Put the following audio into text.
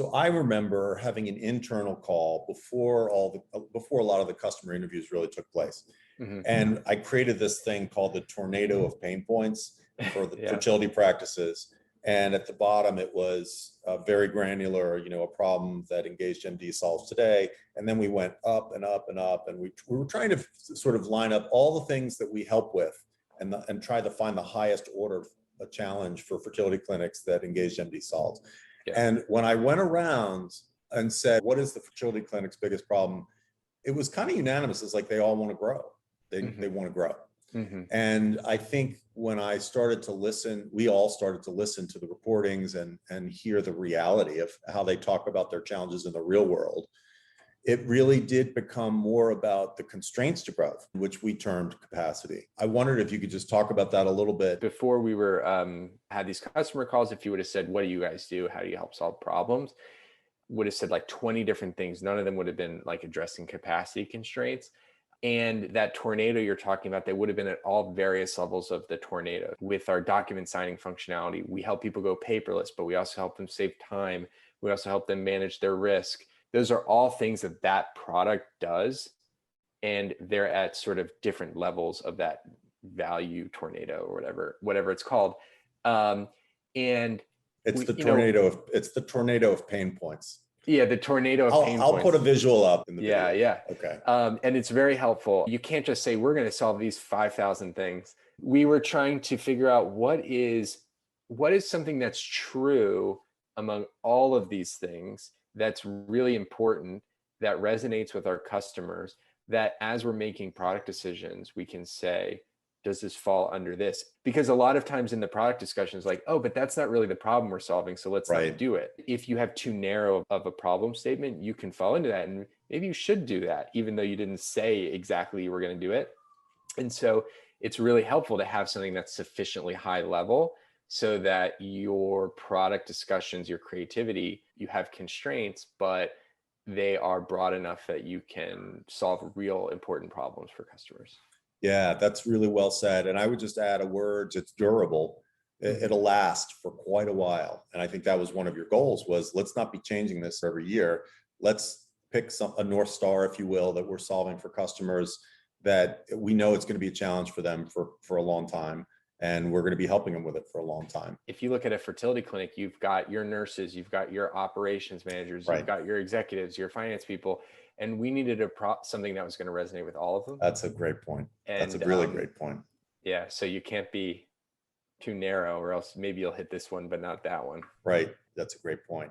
So I remember having an internal call before a lot of the customer interviews really took place. Hmm. And I created this thing called the tornado of pain points for the Yeah. fertility practices. And at the bottom, it was very granular, a problem that Engaged MD solves today. And then we went up and up and up, and we were trying to sort of line up all the things that we help with, and try to find the highest order challenge for fertility clinics that Engaged MD solves. Yeah. And when I went around and said, what is the fertility clinic's biggest problem? It was kind of unanimous. It's like they all want to grow. They want to grow. Hmm. And I think when I started to listen, we all started to listen to the reportings and hear the reality of how they talk about their challenges in the real world. It really did become more about the constraints to growth, which we termed capacity. I wondered if you could just talk about that a little bit. Before we were had these customer calls, if you would have said, what do you guys do? How do you help solve problems? Would have said like 20 different things. None of them would have been like addressing capacity constraints. And that tornado you're talking about, they would have been at all various levels of the tornado. With our document signing functionality, we help people go paperless, but we also help them save time. We also help them manage their risk. Those are all things that that product does. And they're at sort of different levels of that value tornado or whatever it's called. And It's we, the tornado of pain points. yeah, the tornado of pain I'll points. put a visual up in the video. Yeah. Okay. And it's very helpful. You can't just say, we're going to solve these 5,000 things. We were trying to figure out what is something that's true among all of these things that's really important, that resonates with our customers, that as we're making product decisions, we can say, does this fall under this? Because a lot of times in the product discussions, like, oh, but that's not really the problem we're solving, so let's not do it. If you have too narrow of a problem statement, you can fall into that, and maybe you should do that, even though you didn't say exactly you were going to do it. And so it's really helpful to have something that's sufficiently high level so that your product discussions, your creativity, you have constraints, but they are broad enough that you can solve real important problems for customers. Yeah, that's really well said. And I would just add a word, it's durable. It'll last for quite a while. And I think that was one of your goals, was let's not be changing this every year. Let's pick a North Star, if you will, that we're solving for customers that we know it's going to be a challenge for them for a long time. And we're going to be helping them with it for a long time. If you look at a fertility clinic, you've got your nurses, you've got your operations managers, you've got your executives, your finance people, and we needed something that was going to resonate with all of them. That's a great point. That's a really great point. Yeah, so you can't be too narrow, or else maybe you'll hit this one, but not that one. Right. That's a great point.